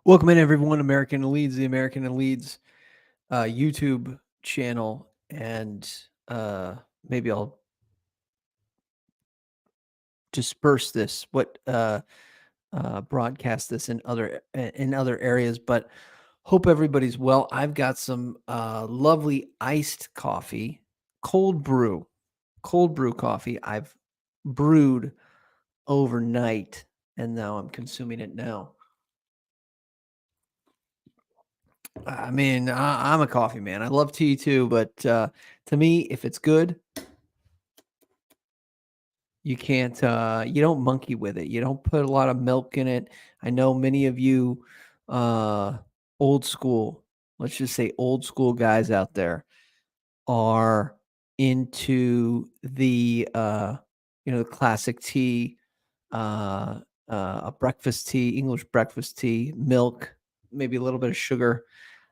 Welcome in, everyone. American and Leeds, the American and Leeds YouTube channel, and maybe I'll disperse this, broadcast this in other areas. But hope everybody's well. I've got some lovely iced coffee, cold brew, cold brew coffee. I've brewed overnight, and now I'm consuming it now. I mean, I'm a coffee man. I love tea too, but to me, if it's good, you don't monkey with it. You don't put a lot of milk in it. I know many of you, uh, old school, let's just say old school guys out there are into the classic tea, uh, a breakfast tea, English breakfast tea, milk, maybe a little bit of sugar.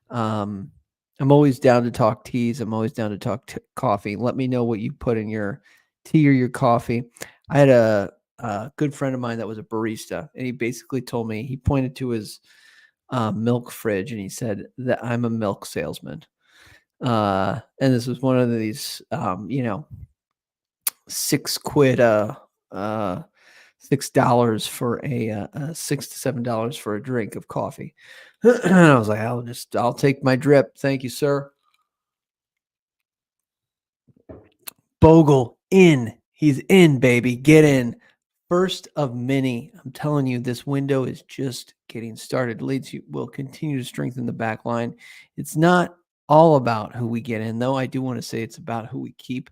Um, I'm always down to talk teas. I'm always down to talk coffee. Let me know what you put in your tea or your coffee. I had a good friend of mine that was a barista, and he basically told me, he pointed to his milk fridge, and he said that I'm a milk salesman. And this was one of these, 6 quid, uh, $6 for $6 to $7 for a drink of coffee. And I was like, I'll take my drip. Thank you, sir. Bogle in. He's in, baby. Get in. First of many. I'm telling you, this window is just getting started. Leeds will continue to strengthen the back line. It's not all about who we get in, though. I do want to say it's about who we keep.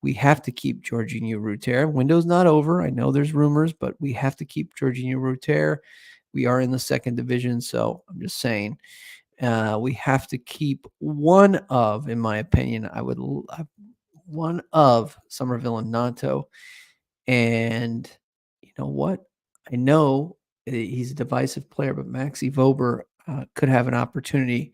We have to keep Jorginho Ruter. Window's not over. I know there's rumors, but we have to keep Jorginho Ruter. We are in the second division, so I'm just saying we have to keep one of, in my opinion, one of Somerville and Nanto. And you know what? I know he's a divisive player, but Maxi Vober could have an opportunity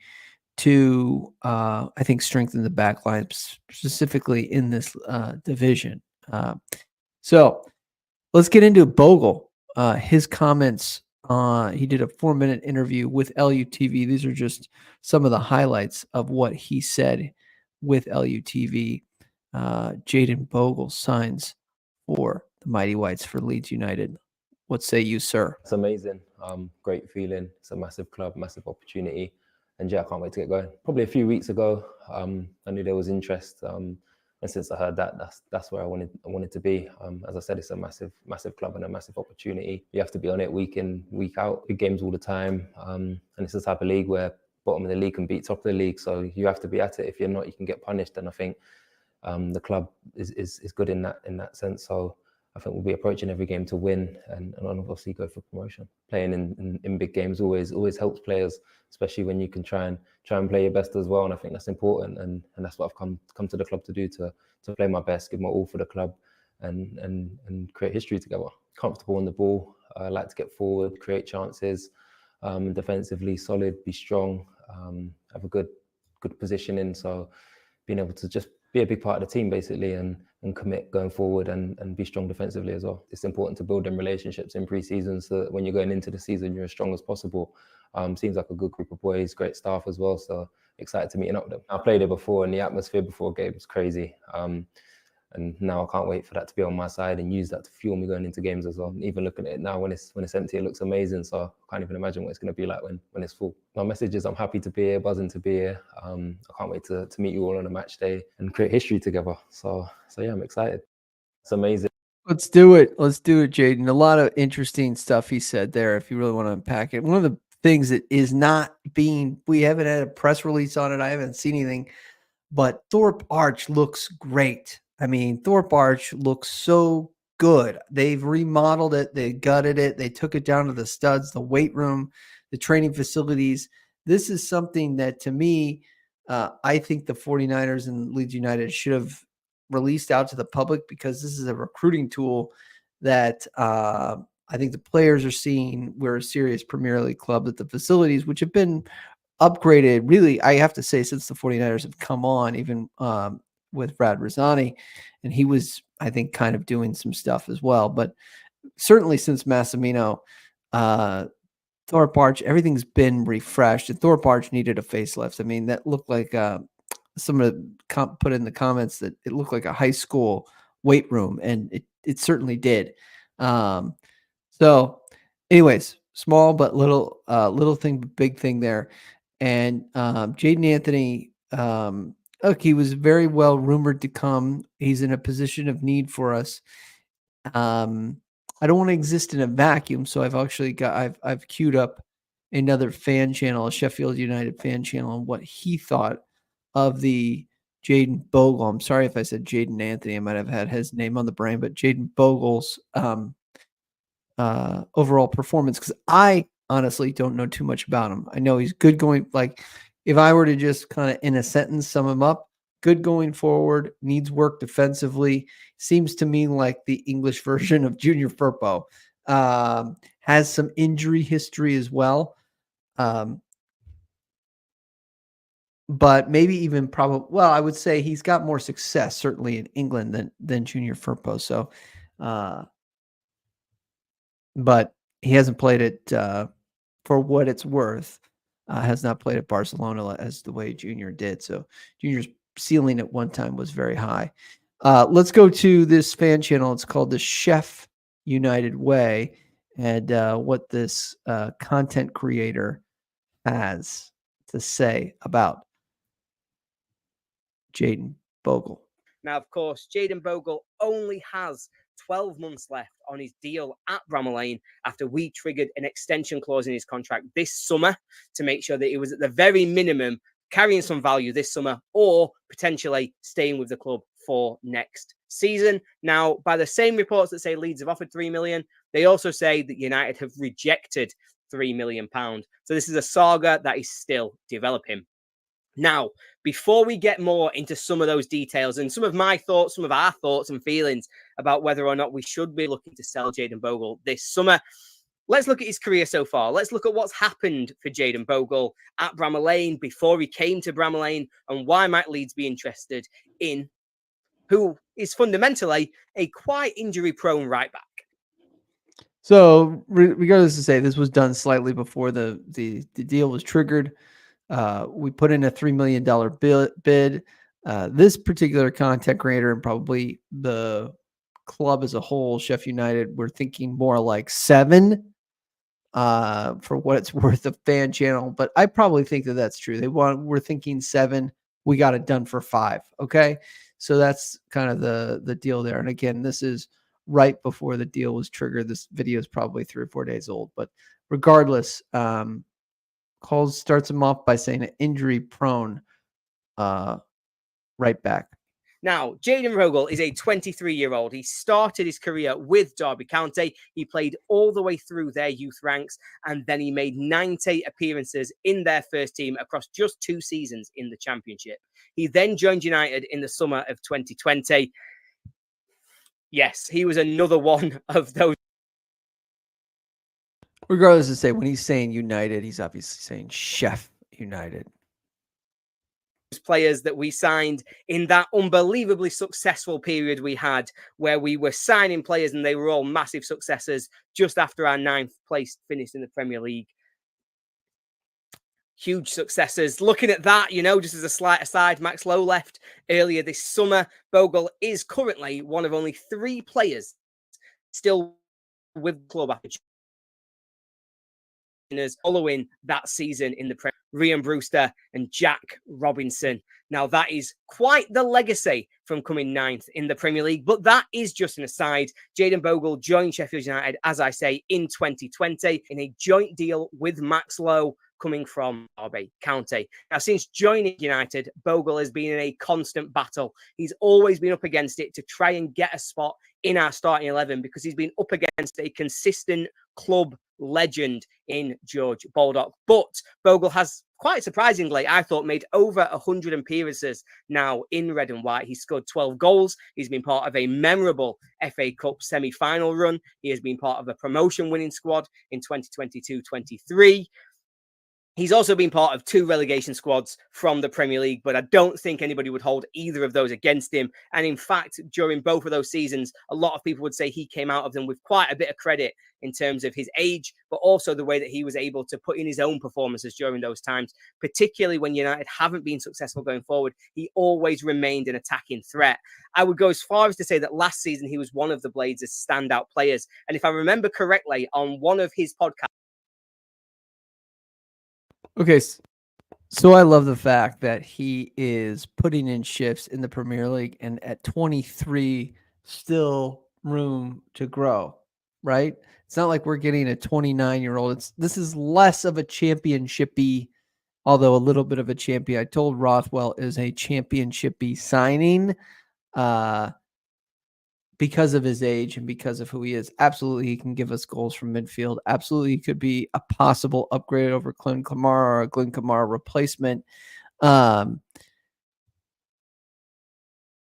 to, I think, strengthen the back line, specifically in this division. So let's get into Bogle. His comments. He did a 4-minute interview with LUTV. These are just some of the highlights of what he said with LUTV. Jayden Bogle signs for the Mighty Whites for Leeds United. What say you, sir? It's amazing. Great feeling. It's a massive club, massive opportunity. And yeah, I can't wait to get going. Probably a few weeks ago, I knew there was interest. And since I heard that, that's where I wanted to be. As I said, it's a massive club and a massive opportunity. You have to be on it week in, week out. Big games all the time. And it's the type of league where bottom of the league can beat top of the league. So you have to be at it. If you're not, you can get punished. And I think the club is good in that sense. So I think we'll be approaching every game to win and obviously go for promotion. Playing in big games always helps players, especially when you can try and play your best as well. And I think that's important, and that's what I've come to the club to do, to play my best, give my all for the club, and create history together. Comfortable on the ball, I like to get forward, create chances, defensively solid, be strong, have a good positioning. So being able to just be a big part of the team basically, and commit going forward, and be strong defensively as well. It's important to build them relationships in pre-season so that when you're going into the season, you're as strong as possible. Seems like a good group of boys, great staff as well. So excited to meeting up with them. I played there before, and the atmosphere before games was crazy. And now I can't wait for that to be on my side and use that to fuel me going into games as well. And even looking at it now, when it's empty, it looks amazing. So I can't even imagine what it's going to be like when it's full. My message is I'm happy to be here, buzzing to be here. I can't wait to meet you all on a match day and create history together. So yeah, I'm excited. It's amazing. Let's do it. Let's do it, Jayden. A lot of interesting stuff he said there, if you really want to unpack it. One of the things that is not we haven't had a press release on it. I haven't seen anything, but Thorpe Arch looks great. I mean, Thorpe Arch looks so good. They've remodeled it. They gutted it. They took it down to the studs, the weight room, the training facilities. This is something that, to me, I think the 49ers and Leeds United should have released out to the public, because this is a recruiting tool that I think the players are seeing. We're a serious Premier League club, that the facilities, which have been upgraded, really, I have to say, since the 49ers have come on, even with Brad Rosani, and he was, I think, kind of doing some stuff as well. But certainly since Massimino, Thorpe Arch, everything's been refreshed, and Thorpe Arch needed a facelift. I mean, that looked like someone put in the comments that it looked like a high school weight room, and it certainly did. So, anyways, small but little thing, but big thing there. And Jayden Anthony, look, he was very well rumored to come. He's in a position of need for us. I don't want to exist in a vacuum, so I've queued up another fan channel, a Sheffield United fan channel, and what he thought of the Jayden Bogle. I'm sorry if I said Jayden Anthony. I might have had his name on the brain, but Jayden Bogle's overall performance, because I honestly don't know too much about him. I know he's good going, like, if I were to just kind of in a sentence sum him up, good going forward, needs work defensively. Seems to me like the English version of Junior Firpo. Has some injury history as well. But maybe even probably, well, I would say he's got more success certainly in England than Junior Firpo. So, but he hasn't played it for what it's worth. Has not played at Barcelona as the way Junior did. So Junior's ceiling at one time was very high. Let's go to this fan channel. It's called the Chef United Way, and what this content creator has to say about Jayden Bogle. Now, of course, Jayden Bogle only has 12 months left on his deal at Bramall Lane after we triggered an extension clause in his contract this summer to make sure that he was at the very minimum carrying some value this summer or potentially staying with the club for next season. Now, by the same reports that say Leeds have offered £3 million, they also say that United have rejected £3 million. So this is a saga that is still developing. Now, before we get more into some of those details and some of my thoughts, some of our thoughts and feelings about whether or not we should be looking to sell Jayden Bogle this summer, let's look at his career so far. Let's look at what's happened for Jayden Bogle at Bramall Lane before he came to Bramall Lane, and why might Leeds be interested in who is fundamentally a quite injury-prone right-back. So, regardless to say, this was done slightly before the deal was triggered. We put in a $3 million bid. This particular content creator and probably the club as a whole, Sheffield United, we're thinking more like 7 for what it's worth, of fan channel. But I probably think that that's true. We're thinking 7. We got it done for 5. Okay. So that's kind of the deal there. And again, this is right before the deal was triggered. This video is probably 3 or 4 days old, but regardless, Coles starts him off by saying an injury prone right back. Now, Jayden Bogle is a 23-year-old. He started his career with Derby County. He played all the way through their youth ranks, and then he made 90 appearances in their first team across just 2 seasons in the Championship. He then joined United in the summer of 2020. Yes, he was another one of those. Regardless to say, when he's saying United, he's obviously saying Chef United. Players that we signed in that unbelievably successful period we had, where we were signing players and they were all massive successes just after our 9th place finish in the Premier League. Huge successes. Looking at that, just as a slight aside, Max Lowe left earlier this summer. Bogle is currently one of only 3 players still with the club after following that season in the Premier. Ryan Brewster and Jack Robinson. Now, that is quite the legacy from coming 9th in the Premier League, but that is just an aside. Jayden Bogle joined Sheffield United, as I say, in 2020 in a joint deal with Max Lowe, coming from Derby County. Now, since joining United, Bogle has been in a constant battle. He's always been up against it to try and get a spot in our starting 11, because he's been up against a consistent club legend in George Baldock. But Bogle has, quite surprisingly, I thought, made over 100 appearances now in red and white. He scored 12 goals. He's been part of a memorable FA Cup semi-final run. He has been part of a promotion winning squad in 2022-23. He's also been part of 2 relegation squads from the Premier League, but I don't think anybody would hold either of those against him. And in fact, during both of those seasons, a lot of people would say he came out of them with quite a bit of credit in terms of his age, but also the way that he was able to put in his own performances during those times, particularly when United haven't been successful going forward. He always remained an attacking threat. I would go as far as to say that last season he was one of the Blades' standout players. And if I remember correctly, on one of his podcasts, Okay, so I love the fact that he is putting in shifts in the Premier League, and at 23, still room to grow, right? It's not like we're getting a 29-year-old. This is less of a championship-y, although a little bit of a champion. I told Rothwell is a championship-y signing because of his age and because of who he is. Absolutely, he can give us goals from midfield. Absolutely, he could be a possible upgrade over Glenn Kamara or a Glenn Kamara replacement. But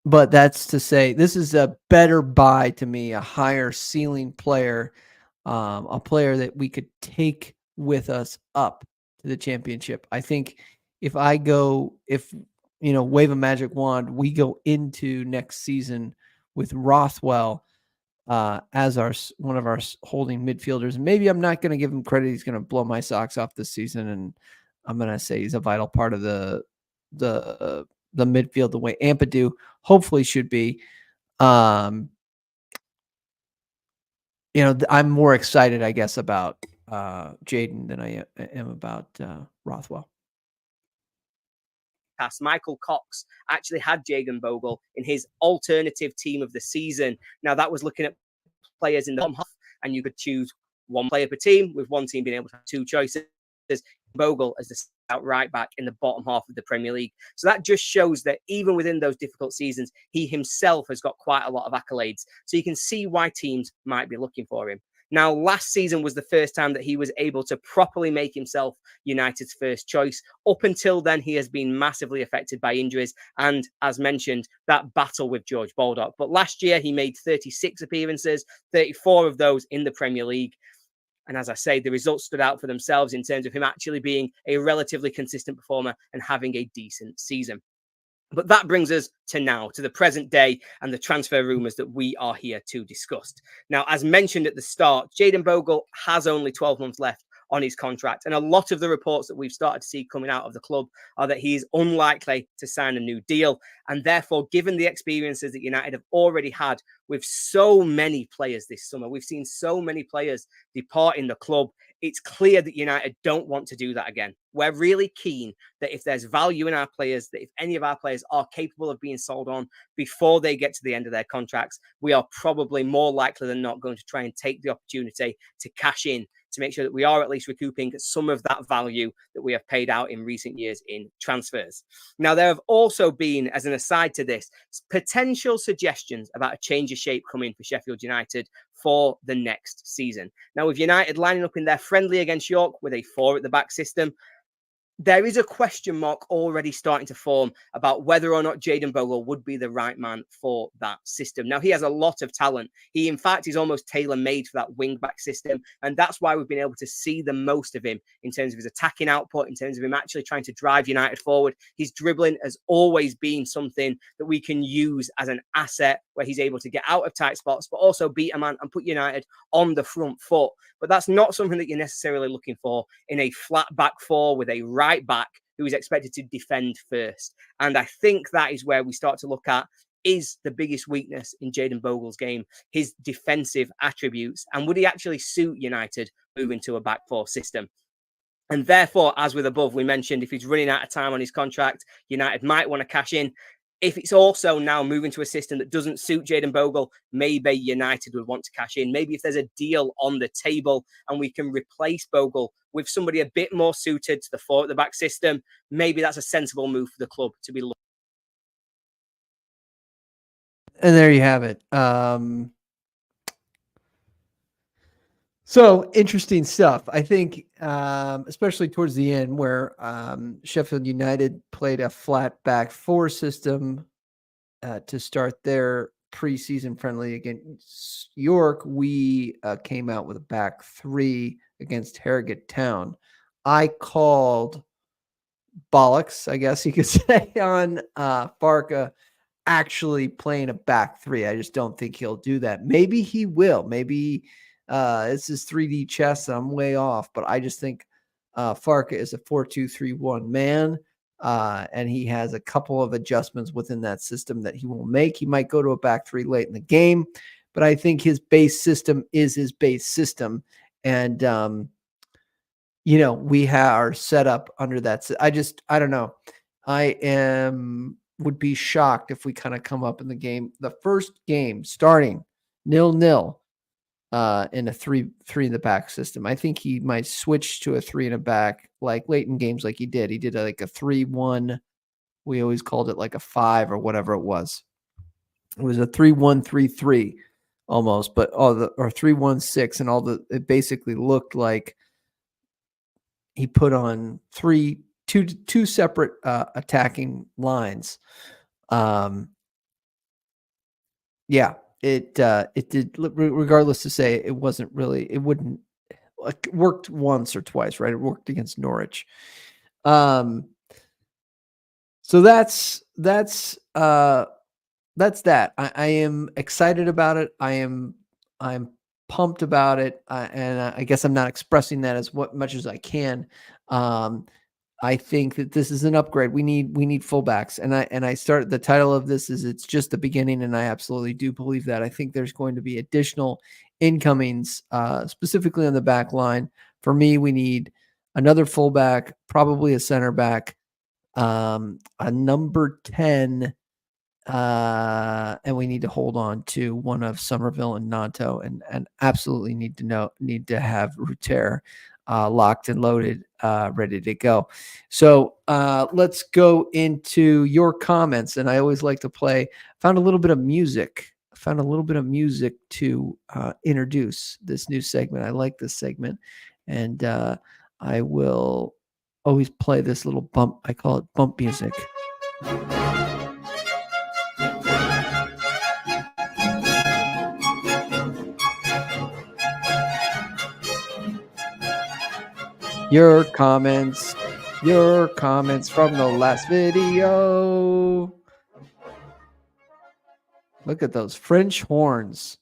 that's to say, this is a better buy to me, a higher ceiling player, a player that we could take with us up to the championship. I think if wave a magic wand, we go into next season with Rothwell as one of our holding midfielders. Maybe I'm not going to give him credit. He's going to blow my socks off this season, and I'm going to say he's a vital part of the midfield the way Ampadu hopefully should be. I'm more excited, I guess, about Jayden than I am about Rothwell. Michael Cox actually had Jayden Bogle in his alternative team of the season. Now, that was looking at players in the bottom half, and you could choose one player per team, with one team being able to have 2 choices. Bogle as the out right back in the bottom half of the Premier League. So that just shows that even within those difficult seasons, he himself has got quite a lot of accolades. So you can see why teams might be looking for him. Now, last season was the first time that he was able to properly make himself United's first choice. Up until then, he has been massively affected by injuries and, as mentioned, that battle with George Baldock. But last year, he made 36 appearances, 34 of those in the Premier League. And as I say, the results stood out for themselves in terms of him actually being a relatively consistent performer and having a decent season. But that brings us to now, to the present day and the transfer rumours that we are here to discuss. Now, as mentioned at the start, Jayden Bogle has only 12 months left on his contract. And a lot of the reports that we've started to see coming out of the club are that he is unlikely to sign a new deal. And therefore, given the experiences that United have already had with so many players this summer, we've seen so many players departing the club, it's clear that United don't want to do that again. We're really keen that if there's value in our players, that if any of our players are capable of being sold on before they get to the end of their contracts, we are probably more likely than not going to try and take the opportunity to cash in to make sure that we are at least recouping some of that value that we have paid out in recent years in transfers. Now, there have also been, as an aside to this, potential suggestions about a change of shape coming for Sheffield United for the next season. Now, with United lining up in their friendly against York with a 4 at the back system, there is a question mark already starting to form about whether or not Jayden Bogle would be the right man for that system. Now, he has a lot of talent. He, in fact, is almost tailor-made for that wing-back system, and that's why we've been able to see the most of him in terms of his attacking output, in terms of him actually trying to drive United forward. His dribbling has always been something that we can use as an asset, where he's able to get out of tight spots, but also beat a man and put United on the front foot. But that's not something that you're necessarily looking for in a flat back 4 with a right back who is expected to defend first. And I think that is where we start to look at, is the biggest weakness in Jayden Bogle's game, his defensive attributes, and would he actually suit United moving to a back 4 system? And therefore, as with above, we mentioned if he's running out of time on his contract, United might want to cash in. If it's also now moving to a system that doesn't suit Jayden Bogle, maybe United would want to cash in. Maybe if there's a deal on the table and we can replace Bogle with somebody a bit more suited to the 4 at the back system, maybe that's a sensible move for the club to be looking. And there you have it. So interesting stuff. I think, especially towards the end, where Sheffield United played a flat back 4 system to start their preseason friendly against York. We came out with a back 3 against Harrogate Town. I called bollocks, I guess you could say, on Farke actually playing a back three. I just don't think he'll do that. Maybe he will. Maybe this is 3D chess and I'm way off, but I just think Farke is a 4-2-3-1 man. And he has a couple of adjustments within that system that he will make. He might go to a back three late in the game, but I think his base system is his base system. And, we are set up under that. I don't know. Would be shocked if we kind of come up in the game. The first game starting 0-0 in a three in the back system. I think he might switch to a 3 in the back, like late in games, like he did. He did like a 3-1. We always called it like a 5 or whatever it was. It was a 3-1-3-3 almost, but or 3-1-6, and it basically looked like he put on two separate attacking lines. Yeah, it did. Regardless to say, it wasn't really. It wouldn't worked once or twice, right? It worked against Norwich. So that's that. I am excited about it. I'm pumped about it, and I guess I'm not expressing that as much as I can. I think that this is an upgrade. We need fullbacks, and I started the title of this is it's just the beginning, and I absolutely do believe that. I think there's going to be additional incomings, specifically on the back line. For me, we need another fullback, probably a center back, a number 10. And we need to hold on to one of Somerville and Nanto, and absolutely need to have Ruter locked and loaded, ready to go. So let's go into your comments. And I always like to found a little bit of music to introduce this new segment. I like this segment, and I will always play this little bump. I call it bump music. Your comments from the last video. Look at those French horns.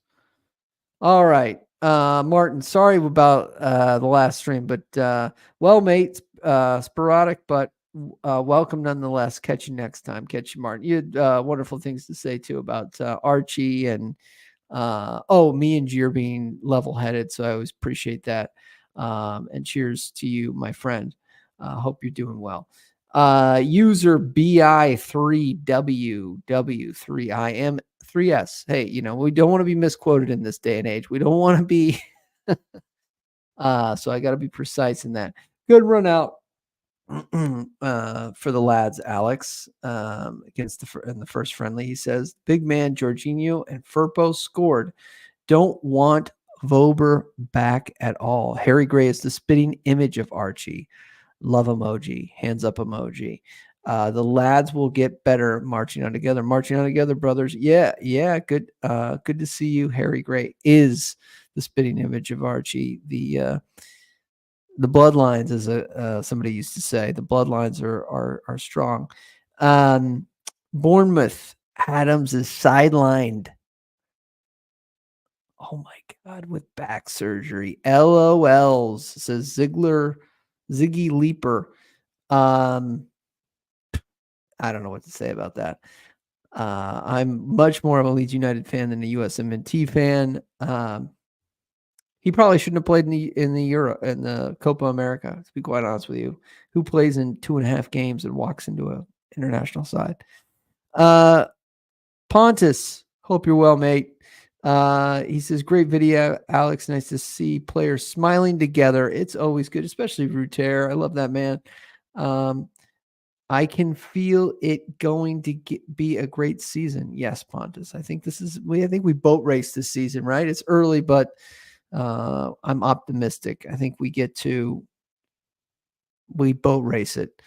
All right. Martin, sorry about the last stream, but well, mate, sporadic, but welcome nonetheless. Catch you next time. Catch you, Martin. You had wonderful things to say too about Archie and me and Gier being level-headed, so I always appreciate that. And cheers to you, my friend. Hope you're doing well. User BI3WW3IM3S. Hey, we don't want to be misquoted in this day and age. We don't want to be. So I got to be precise in that. Good run out for the lads, Alex, against in the first friendly. He says, big man Jorginho and Firpo scored. Don't want Vober back at all. Harry Gray is the spitting image of Archie. Love emoji, hands up emoji. The lads will get better marching on together, brothers. Yeah. Good to see you. Harry Gray is the spitting image of Archie. The bloodlines, as somebody used to say, the bloodlines are strong. Bournemouth, Adams is sidelined. Oh my God, with back surgery. LOLs, says Ziggy Leaper. I don't know what to say about that. I'm much more of a Leeds United fan than a USMNT fan. He probably shouldn't have played in the Copa America, to be quite honest with you. Who plays in 2.5 games and walks into an international side? Pontus, hope you're well, mate. He says, great video, Alex. Nice to see players smiling together. It's always good, especially Ruter. I love that man. I can feel it going to be a great season. Yes, Pontus. I think I think we boat race this season, right? It's early, but I'm optimistic. I think we boat race it.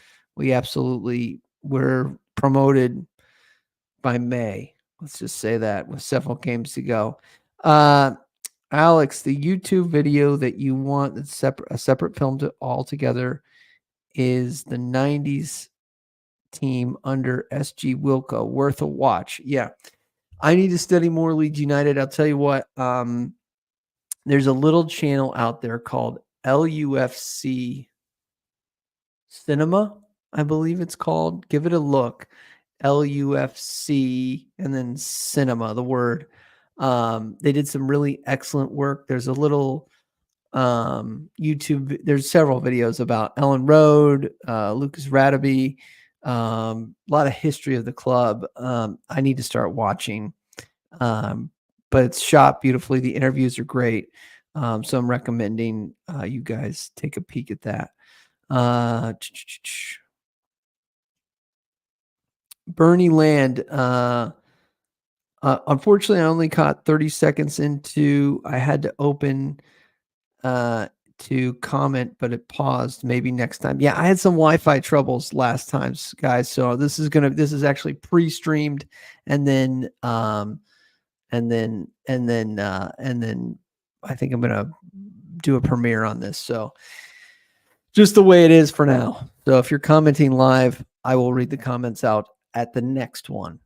We're promoted by May. Let's just say that, with several games to go. Alex, the YouTube video that you want, that's a separate film altogether, is the 90s team under SG Wilco. Worth a watch. Yeah. I need to study more Leeds United. I'll tell you what, there's a little channel out there called LUFC Cinema, I believe it's called. Give it a look. LUFC and then cinema, the word. They did some really excellent work. There's a little YouTube, there's several videos about Ellen Road, Lucas Radaby, a lot of history of the club. I need to start watching, but it's shot beautifully. The interviews are great. So I'm recommending you guys take a peek at that. Bernie Land. Unfortunately, I only caught 30 seconds into. I had to open to comment, but it paused. Maybe next time. Yeah, I had some Wi-Fi troubles last time, guys. So this is actually pre-streamed, and then I think I'm gonna do a premiere on this. So just the way it is for now. So if you're commenting live, I will read the comments out at the next one.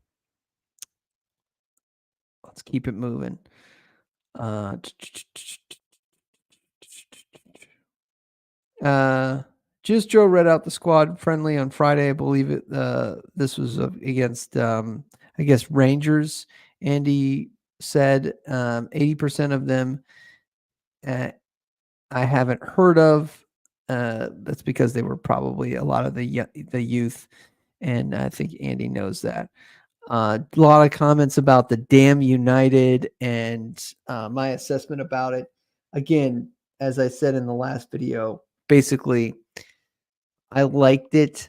Let's keep it moving. Just Joe read out the squad friendly on Friday. I believe it. This was against, I guess, Rangers. Andy said 80% of them I haven't heard of. That's because they were probably a lot of the youth, and I think Andy knows that. A lot of comments about the damn United and my assessment about it. Again, as I said in the last video, basically, I liked it.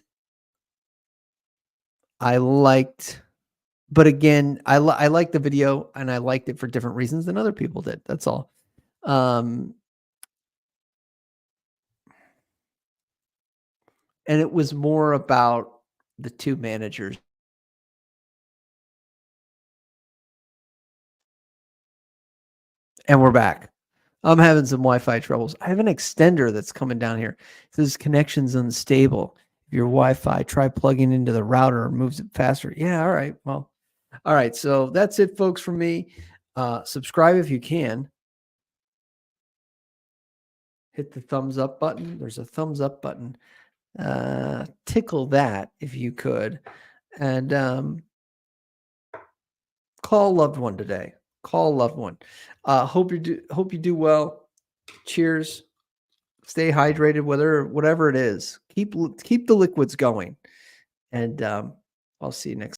But again, I liked the video, and I liked it for different reasons than other people did. That's all. And it was more about the two managers. And we're back. I'm having some Wi-Fi troubles. I have an extender that's coming down here. It says connection's unstable. If your Wi-Fi, try plugging into the router, or moves it faster. Yeah, all right. Well, all right. So that's it, folks, from me. Subscribe if you can. Hit the thumbs up button. There's a thumbs up button. Tickle that if you could. And call a loved one today. Call a loved one. Hope you do well. Cheers. Stay hydrated, whatever it is. Keep the liquids going. And I'll see you next